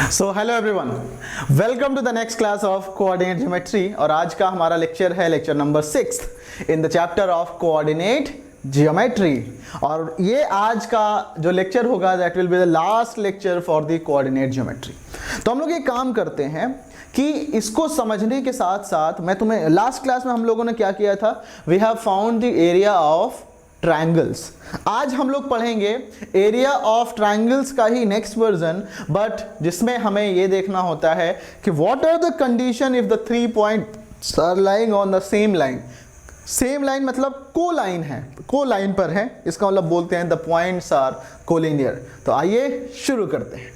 So hello everyone, welcome to the next class of coordinate geometry. और आज का हमारा लेक्चर है lecture number 6 in the chapter of coordinate geometry. और ये आज का जो लेक्चर होगा that will be the last lecture for the coordinate geometry. तो हम लोग ये काम करते हैं कि इसको समझने के साथ साथ मैं तुम्हें लास्ट क्लास में हम लोगों ने क्या किया था, we have found the area of triangles. आज हम लोग पढ़ेंगे एरिया ऑफ ट्रायंगल्स का ही नेक्स्ट वर्जन, बट जिसमें हमें ये देखना होता है कि what are the condition if the 3 points are lying on the same line. Same line मतलब को लाइन है, को लाइन पर है, इसका मतलब बोलते हैं द पॉइंट्स आर कोलिनियर। तो आइए शुरू करते हैं।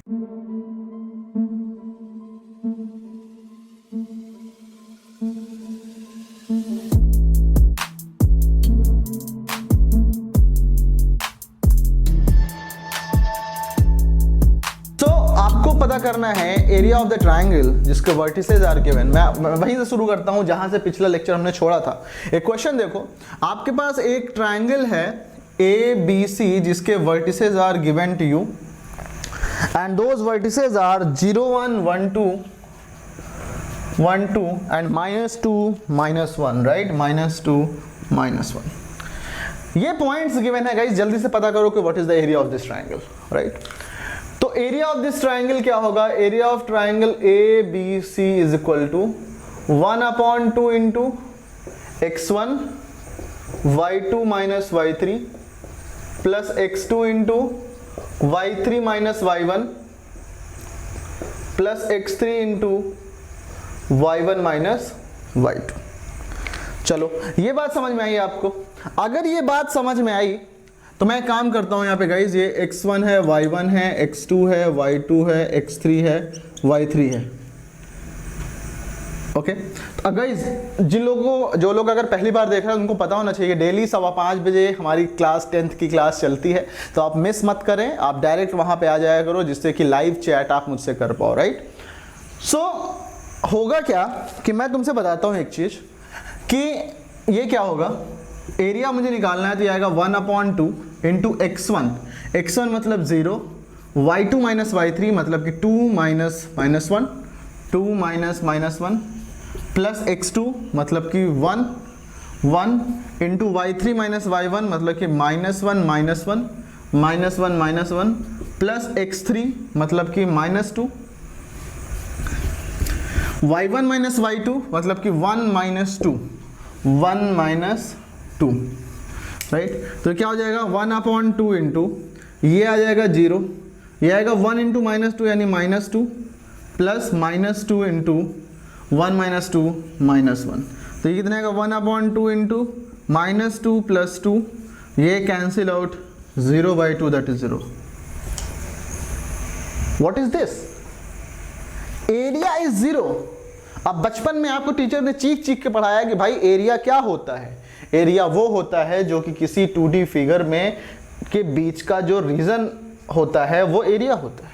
पता करना है एरिया ऑफ द ट्रायंगल जिसके वर्टिसेस आर गिवन। मैं वहीं से शुरू करता हूं जहां से पिछला लेक्चर हमने छोड़ा था। एक क्वेश्चन देखो, आपके पास एक ट्रायंगल है ABC जिसके vertices are given to you and those vertices are 0 1 1 2 1 2 and -2 -1, right, -2 -1। ये पॉइंट्स गिवन है गाइस, जल्दी से पता करो कि what is the area of this triangle, right. तो एरिया ऑफ दिस ट्रायंगल क्या होगा? Area of triangle ABC is equal to 1/2 into x1 y2 minus y3 plus x2 into y3 minus y1 plus x3 into y1 minus y2। चलो, ये बात समझ में आई आपको? अगर ये बात समझ में आई तो मैं काम करता हूं यहाँ पे गाइज, ये x1 है, y1 है, x2 है, y2 है, x3 है, y3 है। ओके, तो गाइज जो लोग अगर पहली बार देख रहे हैं उनको पता होना चाहिए डेली 5:15 बजे हमारी क्लास 10th की क्लास चलती है। तो आप मिस मत करें, आप डायरेक्ट वहां पे आ जाया करो जिससे कि लाइव चैट आप मुझसे कर पाओ, राइट। सो होगा क्या कि मैं तुमसे बताता हूँ एक चीज कि ये क्या होगा। एरिया मुझे निकालना है तो ये आएगा 1/2 इंटू x1 मतलब 0, y2 माइनस y3 मतलब कि 2 माइनस -1 2 माइनस -1 प्लस x2 मतलब कि 1 इंटू y3 माइनस y1 मतलब कि -1 प्लस x3 मतलब कि -2 y1 माइनस y2 मतलब कि 1 माइनस 2, राइट। तो क्या हो जाएगा 1/2 इंटू ये आ जाएगा 0, ये आएगा 1 इंटू -2 यानी -2 प्लस -2 इंटू 1 माइनस 2 -1। तो ये कितना आएगा 1/2 इंटू -2 प्लस 2, ये cancel out 0/2 that is 0। What is this? Area is 0। अब बचपन में आपको टीचर ने चीख के पढ़ाया कि भाई एरिया क्या होता है। एरिया वो होता है जो कि किसी 2D फिगर में के बीच का जो रीजन होता है वो एरिया होता है।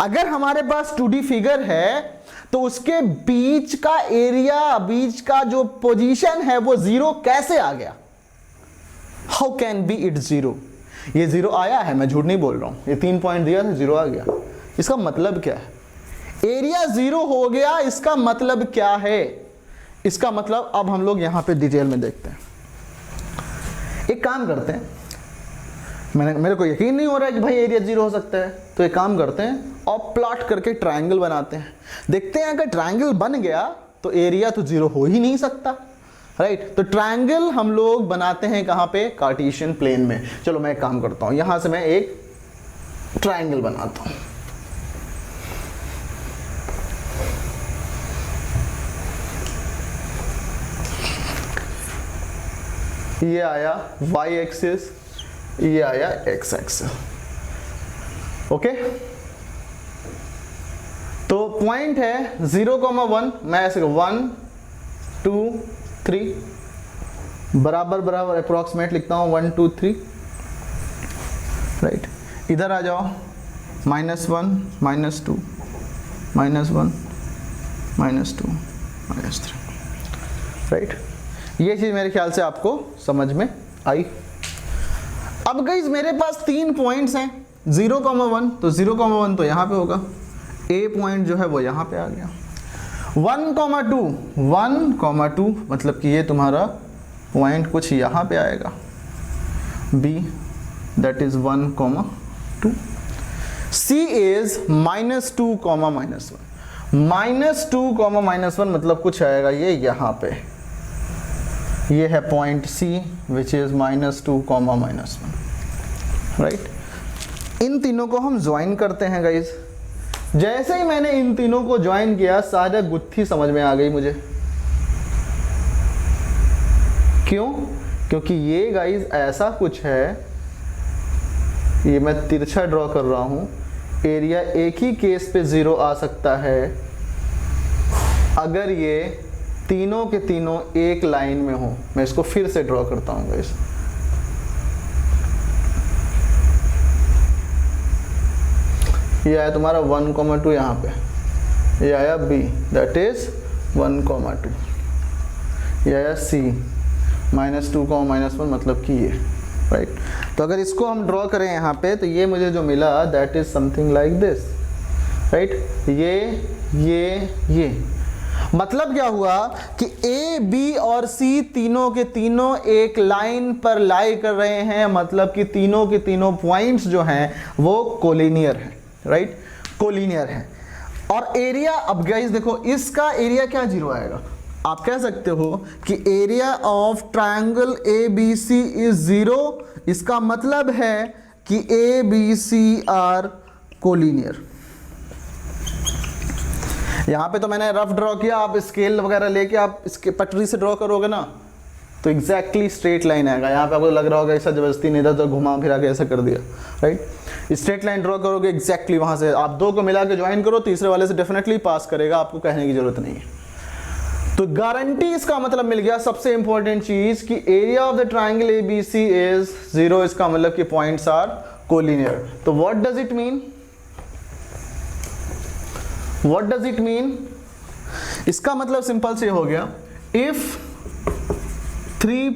अगर हमारे पास 2D फिगर है तो उसके बीच का एरिया, बीच का जो पोजीशन है वो 0 कैसे आ गया? How can be it 0? ये 0 आया है, मैं झूठ नहीं बोल रहा हूं। ये 3 पॉइंट दिया था, 0 आ गया। इसका मतलब क्या है? एरिया 0 हो गया, इसका मतलब क्या है? इसका मतलब अब हम लोग यहां पे डिटेल में देखते हैं। एक काम करते हैं, मेरे को यकीन नहीं हो रहा है कि भाई एरिया 0 हो सकता है, तो एक काम करते हैं और प्लॉट करके ट्रायंगल बनाते हैं। देखते हैं अगर ट्रायंगल बन गया तो एरिया तो 0 हो ही नहीं सकता, राइट। तो ट्रायंगल हम लोग बनाते हैं कहां पे? कार्टेशियन प्लेन में। चलो मैं एक काम करता हूं, यहां से मैं एक ट्रायंगल बनाता हूं। ये आया y एक्सिस, ये आया x एक्सिस, ओके। तो पॉइंट है 0,1, मैं ऐसे 1 2 3 बराबर अप्रोक्सीमेट लिखता हूं 1 2 3, राइट। इधर आ जाओ -1 -2 -1 -2 -3, राइट। ये चीज मेरे ख्याल से आपको समझ में आई। अब गाइस मेरे पास 3 पॉइंट्स हैं 0,1, तो 0,1 तो यहाँ पे होगा, ए पॉइंट जो है वो यहाँ पे आ गया। 1,2 मतलब कि ये तुम्हारा पॉइंट कुछ यहाँ पे आएगा, B that is 1,2। C is -2, -2, -1 मतलब कुछ आएगा ये यहाँ पे, ये है point C which is -2, -1, right. इन तीनों को हम ज्वाइन करते हैं गाइज। जैसे ही मैंने इन तीनों को ज्वाइन किया सारा गुत्थी समझ में आ गई मुझे। क्यों? क्योंकि ये गाइज ऐसा कुछ है, ये मैं तिरछा ड्रॉ कर रहा हूं, एरिया एक ही केस पे 0 आ सकता है अगर ये तीनों के तीनों एक लाइन में हो। मैं इसको फिर से ड्रॉ करता हूं गाइस। ये आया तुम्हारा 1,2 यहाँ पे, ये आया बी दैट इज 1,2, ये आया सी -2, -1 मतलब कि ये, राइट। तो अगर इसको हम ड्रॉ करें यहाँ पे तो ये मुझे जो मिला that is something like this, right. ये मतलब क्या हुआ कि ए, बी और सी तीनों के तीनों एक लाइन पर लाई कर रहे हैं, मतलब कि तीनों के तीनों पॉइंट्स जो हैं वो कोलिनियर हैं, राइट, कोलिनियर हैं। और एरिया, अब गाइस देखो इसका एरिया क्या 0 आएगा। आप कह सकते हो कि area of triangle A B C is 0। इसका मतलब है कि A B C are collinear. यहां पे तो मैंने रफ ड्रॉ किया, आप स्केल वगैरह लेके आप इसके पटरी से ड्रॉ करोगे ना तो एग्जैक्टली स्ट्रेट लाइन आएगा। यहाँ पे आपको लग रहा होगा ऐसा जबरदस्ती नहीं था तो घुमा फिरा के ऐसा कर दिया, राइट। स्ट्रेट लाइन ड्रॉ करोगे एग्जैक्टली वहां से, आप दो को मिला के ज्वाइन करो, तीसरे वाले से डेफिनेटली पास करेगा, आपको कहने की जरूरत नहीं है। तो गारंटी इसका मतलब मिल गया। सबसे इंपॉर्टेंट चीज कि area of the triangle ABC is 0, इसका मतलब कि पॉइंट्स आर कोलिनियर। तो what does it mean? What does it mean? इसका मतलब सिंपल से हो गया, if 3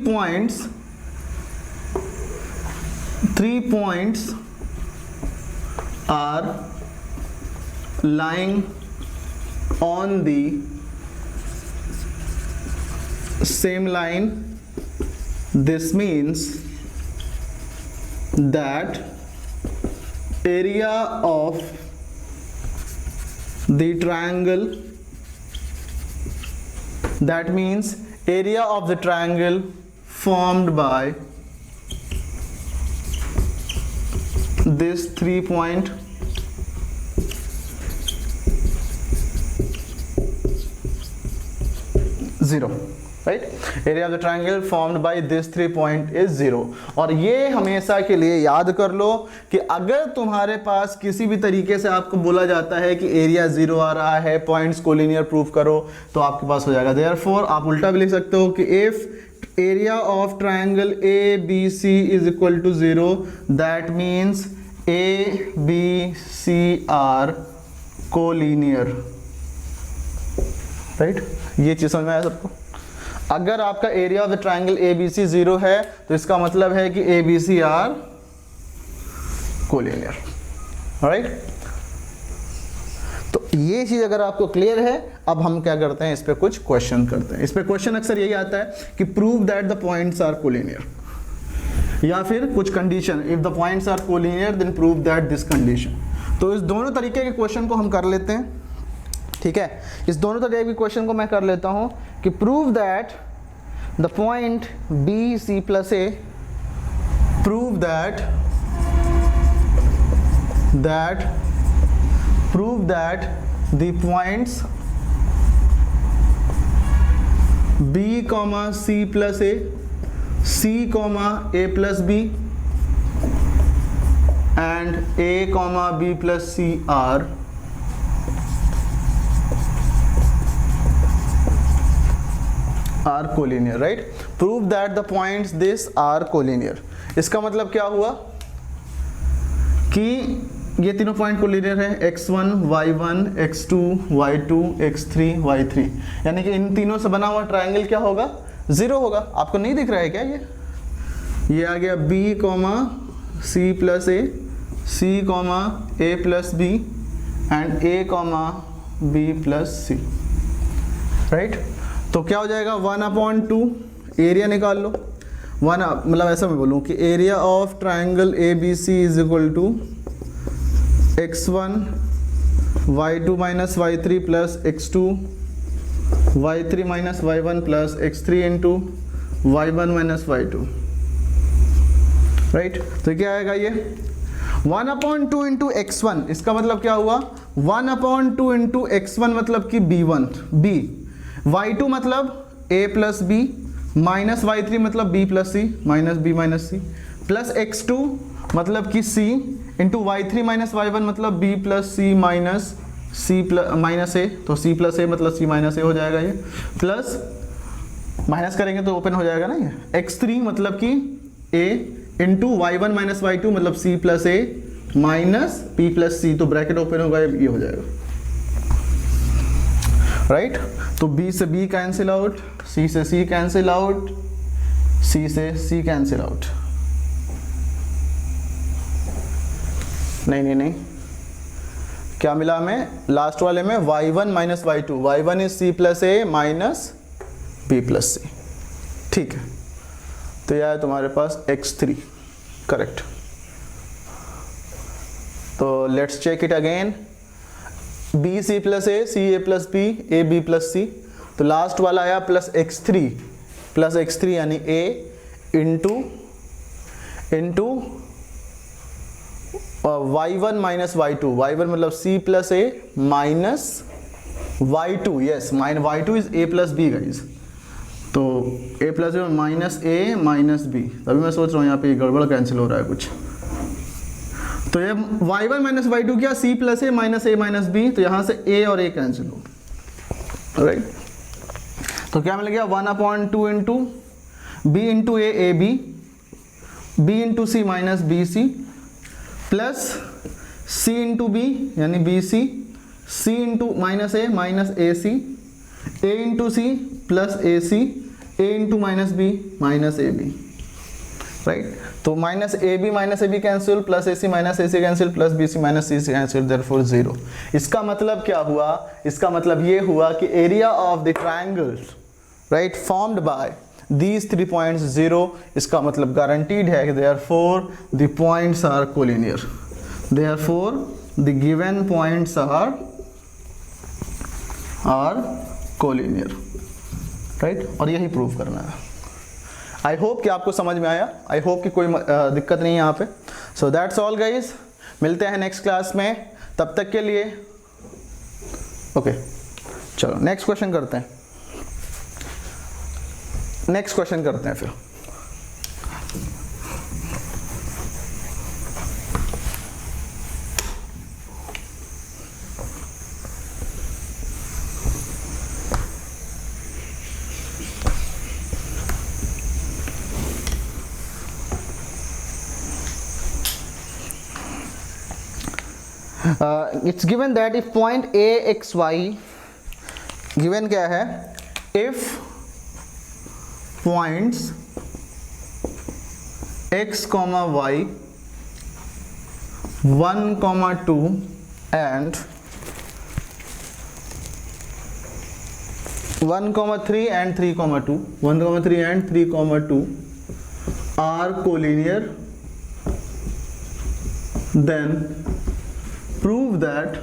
points are lying on the same line, this means that area of the triangle, that means area of the triangle formed by this 3 point zero, right? Area of the triangle formed by this 3 point is 0। और ये हमेशा के लिए याद कर लो कि अगर तुम्हारे पास किसी भी तरीके से आपको बोला जाता है कि एरिया 0 आ रहा है, पॉइंट्स कोलिनियर प्रूव करो, तो आपके पास हो जाएगा। देयरफॉर आप उल्टा भी लिख सकते हो कि if area of triangle A B C is equal to 0, that means A B C are collinear, right. ये चीज समझ में आया सबको? अगर आपका area of the triangle A B C 0 है तो इसका मतलब है कि A B C are collinear, right. तो ये चीज अगर आपको क्लियर है, अब हम क्या करते हैं, इस पे कुछ क्वेश्चन करते हैं। इस पे क्वेश्चन अक्सर यही आता है कि prove that the points are collinear, या फिर कुछ condition, if the points are collinear then prove that this condition. तो इस दोनों तरीके के क्वेश्चन को हम कर लेते हैं, ठीक है। इस दोनों तरीके के क्वेश्चन को मैं कर लेता हूं कि prove that the point B C plus A, prove that the points B comma C plus A, C comma A plus B and A comma B plus C are collinear, right. Prove that the points this are collinear. इसका मतलब क्या हुआ कि ये तीनों point collinear है, x1 y1 x2 y2 x3 y3, यानी कि इन तीनों से बना हुआ ट्रायंगल क्या होगा, 0 होगा। आपको नहीं दिख रहा है क्या? ये आ गया b comma C plus A, C comma A plus B and A comma B plus C, right. तो क्या हो जाएगा 1/2, एरिया निकाल लो। मतलब ऐसा मैं बोलूँ कि area of triangle A B C is equal to x1 y2 minus y3 plus x2 y3 minus y1 plus x3 into y1 minus y2, right. तो क्या आएगा ये 1/2 इंटू x1, इसका मतलब क्या हुआ 1/2 इंटू x1 मतलब कि b1 b, y2 मतलब a plus b, minus y3 मतलब b plus c minus b minus c, plus x2 मतलब कि c into y3 minus y1 मतलब b plus c minus c minus a, तो c plus a मतलब c minus a हो जाएगा ये, plus minus करेंगे तो ओपन हो जाएगा ना ये, x3 मतलब कि a into y1 minus y2 मतलब c plus a minus p plus c, तो ब्रैकेट ओपन होगा ये हो जाएगा, राइट। तो b से b कैंसिल आउट, c से c कैंसिल आउट, c से c कैंसिल आउट, नहीं क्या मिला हमें लास्ट वाले में y1 minus y2, y1 is c plus a minus b plus c, ठीक है। तो यह है तुम्हारे पास x3, करेक्ट। तो let's check it again, b c plus a, c a plus b, a b plus c, तो लास्ट वाला आया प्लस x3 यानी a into y1 minus y2, y1 मतलब c plus a minus y2, yes y2 is a plus b guys, तो a plus b minus a minus b, तभी मैं सोच रहा हूँ यहाँ पे गड़बड़ कैंसिल हो रहा है कुछ। तो ये y1 माइनस y2 क्या c plus a minus a minus b, तो यहाँ से a और a कैंसिल हो, राइट। तो क्या मिल गया 1/2 into b into a b, b into c minus b c, plus c into b यानी b c, c into minus a c, a into c plus a c, a into minus b minus a b, right. तो minus A B cancel, plus A C minus A C cancel, plus B C minus C C cancel, therefore 0। इसका मतलब क्या हुआ, इसका मतलब ये हुआ कि area of the triangle, right, formed by these 3 points 0, इसका मतलब गारंटीड है कि therefore the points are collinear, therefore the given points are collinear, right. और यही प्रूव करना है। आई होप कि आपको समझ में आया, आई होप कि कोई दिक्कत नहीं है यहाँ पे। सो दैट्स ऑल गाइज, मिलते हैं नेक्स्ट क्लास में, तब तक के लिए ओके। चलो नेक्स्ट क्वेश्चन करते हैं, फिर। It's given that if point a x y, given क्या है, if points x comma y 1,2 and 1,3 and 3,2, 1,3 and 3,2 are collinear, then prove that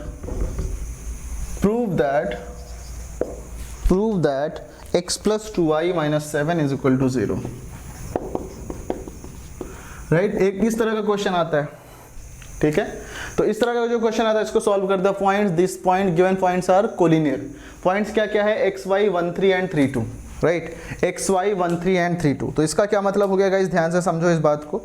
x plus 2y minus 7 is equal to 0, right. एक इस तरह का question आता है, ठीक है। तो इस तरह का जो क्वेश्चन आता है इसको सॉल्व कर दो। Points, this point given points are collinear. Points क्या क्या है, X Y 1 3 and 3 2, right. X Y 1 3 and 3 2। तो इसका क्या मतलब हो गया गाइस, ध्यान से समझो इस बात को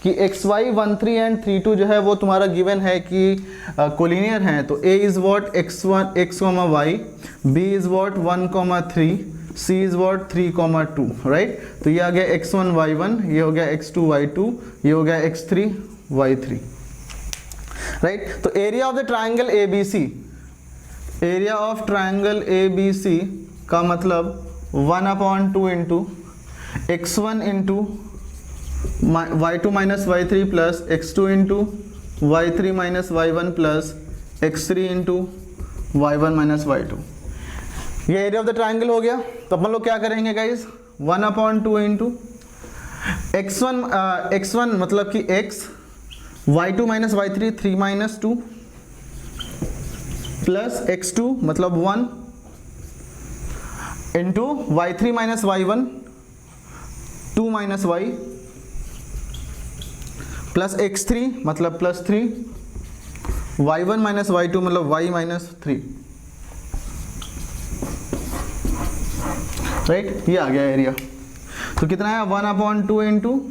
कि एक्स वाई 1 3 एंड 3 2 जो है वो तुम्हारा गिवन है कि कोलिनियर है। तो A is what x1 x, y, b is what 1,3, c is what 3,2, right. तो ये आ गया x1 y1, ये हो गया x2 y2, ये हो गया x3 y3, राइट। तो area of the triangle ABC, area of triangle ABC का मतलब 1/2 into x1 into y2 minus y3 plus x2 into y3 minus y1 plus x3 into y1 minus y2, ये area of the triangle हो गया। तो अपन लोग क्या करेंगे guys, 1/2 into x1 मतलब कि x, y2 minus y3 3 minus 2 plus x2 मतलब 1 into y3 minus y1 2 minus y plus x3 मतलब प्लस 3, y1 माइनस y2 मतलब y माइनस 3, राइट। ये आ गया एरिया। तो कितना है 1/2 into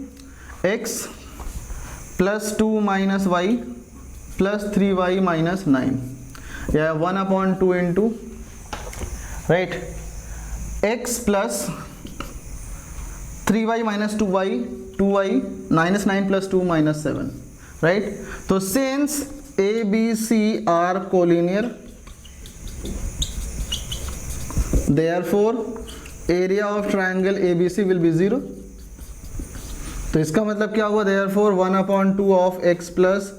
x plus 2 minus y plus 3y minus 9, या 1/2 into right x plus 3y minus 2y minus 9 plus 2 minus 7, right. तो since A B C are collinear, therefore area of triangle ABC will be 0। तो इसका मतलब क्या हुआ, therefore 1/2 of x plus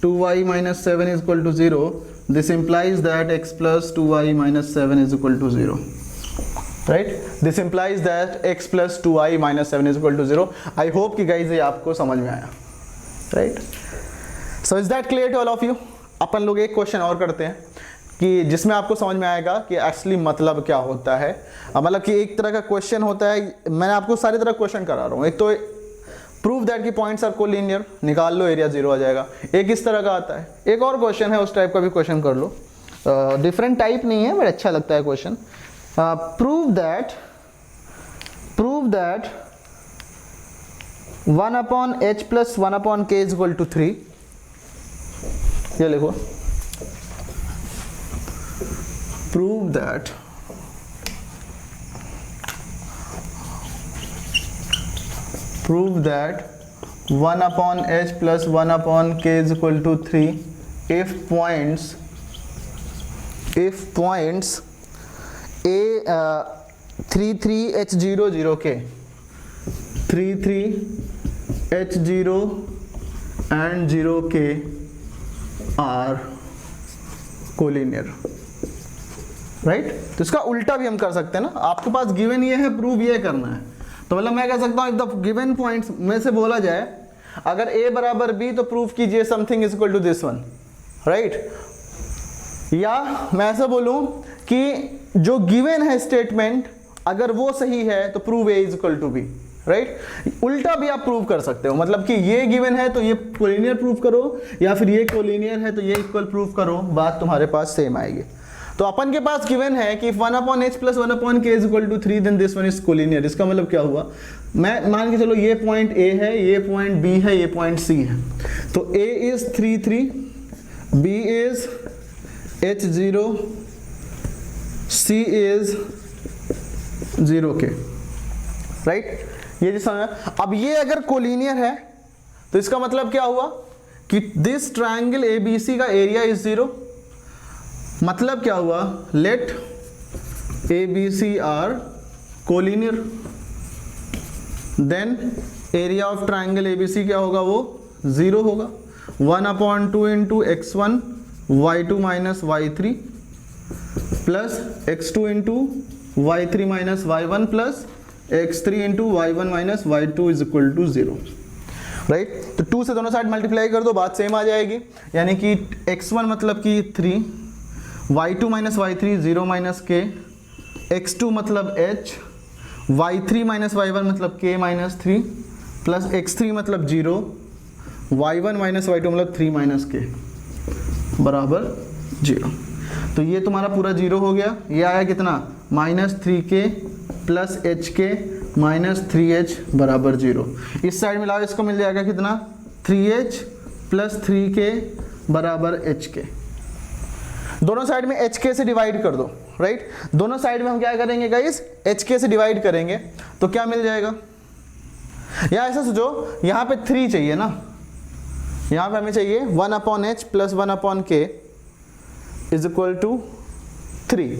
2y minus 7 is equal to 0। This implies that x plus 2y minus 7 is equal to 0, right? This implies that x plus 2y minus 7 is equal to 0. I hope कि guys ये आपको समझ में आया, right? So is that clear to all of you? अपन लोग एक question और करते हैं कि जिसमें आपको समझ में आएगा कि एक्चुअली मतलब क्या होता है। मतलब कि एक तरह का क्वेश्चन होता है, मैंने आपको सारी तरह क्वेश्चन करा रहा हूँ। एक तो प्रूव दैट कि पॉइंट्स आर कोलिनियर, निकाल लो एरिया 0 आ जाएगा। एक इस तरह का आता है, एक और क्वेश्चन है उस टाइप का भी क्वेश्चन कर लो। डिफरेंट टाइप नहीं है बट अच्छा लगता है question. Prove that 1/h plus 1/k is equal to 3। ये लिखो, prove that prove that 1/h plus 1/k is equal to 3 if points a 33h0 0k 33h0 and 0k are collinear, right. तो इसका उल्टा भी हम कर सकते हैं ना। आपके पास गिवन ये है, प्रूव ये करना है। तो मतलब मैं कह सकता हूं इफ द गिवन पॉइंट्स में से बोला जाए, अगर a बराबर b तो प्रूव कीजिए something is equal to this one, right. या मैं ऐसा बोलूं कि जो गिवन है स्टेटमेंट, अगर वो सही है तो prove a is equal to b, right. उल्टा भी आप प्रूव कर सकते हो, मतलब कि ये गिवन है तो ये कोलिनियर प्रूव करो, या फिर ये कोलिनियर है तो ये इक्वल प्रूव करो, बात तुम्हारे पास सेम आएगी। तो अपन के पास गिवन है कि 1/h plus 1/k is equal to 3 then this one is collinear. इसका मतलब क्या हुआ, मैं मान के चलो ये पॉइंट A है, ये पॉइंट B है, ये पॉइंट C है। तो A is 3 3, B is h0, C is 0k, right. ये जो समझ, अब ये अगर कोलिनियर है तो इसका मतलब क्या हुआ कि दिस ट्राइंगल ABC का एरिया इज 0। मतलब क्या हुआ, let ABC are collinear, then area of triangle ABC क्या होगा, वो 0 होगा। 1/2 into x1 y2 minus y3 plus x2 into y3 minus y1 plus x3 into y1 minus y2 is equal to 0, right. तो 2 से दोनों साइड मल्टीप्लाई कर दो, बात सेम आ जाएगी। यानी कि x1 मतलब कि 3, y2 minus y3 0 minus k, x2 मतलब h, y3 माइनस y1 मतलब k माइनस 3 प्लस x3 मतलब 0, y1 माइनस y2 मतलब 3 माइनस k बराबर 0। तो ये तुम्हारा पूरा 0 हो गया। ये आया कितना, -3k plus hk minus 3h बराबर 0। इस साइड में लाओ, इसको मिल जाएगा कितना, 3h प्लस 3k बराबर hk। दोनों साइड में hk से डिवाइड कर दो, राइट। दोनों साइड में हम क्या करेंगे गाइस, hk से डिवाइड करेंगे तो क्या मिल जाएगा। या ऐसा सोचो, यहाँ पे 3 चाहिए ना, यहाँ पे हमें चाहिए 1/h plus 1/k is equal to 3,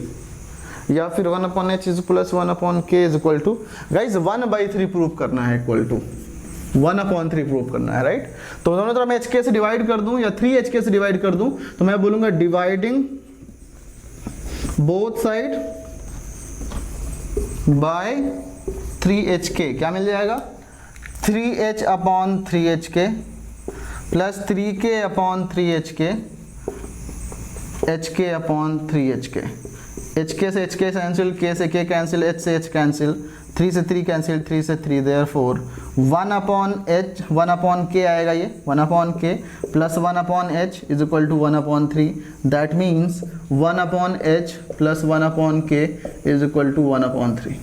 या फिर 1/h is plus 1/k is equal to, guys 1/3 prove करना है इक्वल टू, 1/3 प्रूव करना है, राइट। तो दोनों तरफ मैं HK से डिवाइड कर दूं या 3HK से डिवाइड कर दूं, तो मैं बोलूंगा dividing both side by 3HK, क्या मिल जाएगा 3H/3HK plus 3K/3HK HK/3HK। HK से HK कैंसिल, K से K कैंसिल, H से H कैंसिल, 3 से 3 कैंसिल, 3 से 3, देयरफॉर 1/K आएगा, ये 1/K plus 1/H is equal to 1/3। That means 1/H plus 1/K is equal to 1/3,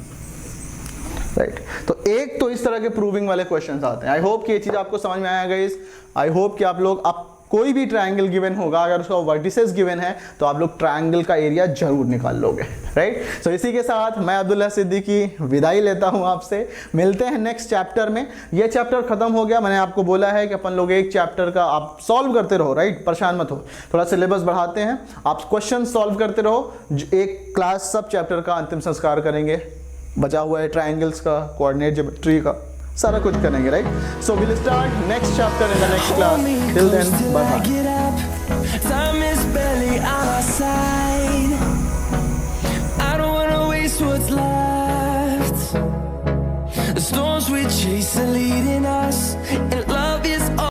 right. तो एक तो इस तरह के प्रूविंग वाले क्वेश्चंस आते हैं। आई होप कि ये चीज़ आपको समझ में आया गाइस। आई होप कि आप कोई भी ट्रायंगल गिवन होगा, अगर उसका वर्टिसेस गिवन है तो आप लोग ट्रायंगल का एरिया जरूर निकाल लोगे, राइट। सो इसी के साथ मैं अब्दुल्ला सिद्दीकी विदाई लेता हूं आपसे। मिलते हैं नेक्स्ट चैप्टर में। ये चैप्टर खत्म हो गया। मैंने आपको बोला है कि अपन लोग एक चैप्टर का आप सॉल्व करते रहो, राइट, परेशान मत हो। थोड़ा सिलेबस बढ़ाते हैं, आप क्वेश्चन सॉल्व करते रहो। एक क्लास सब चैप्टर का अंतिम संस्कार करेंगे, बचा हुआ है ट्रायंगल्स का, कोऑर्डिनेट ज्योमेट्री का, सारा कुछ करेंगे, right. So will start next chapter in the next class. Till then bye bye. Time is barely on our side. I don't wanna waste what's left. The storms we chase are leading us.